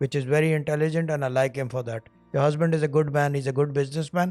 which is very intelligent and I like him for that. Your husband is a good man, he's a good businessman.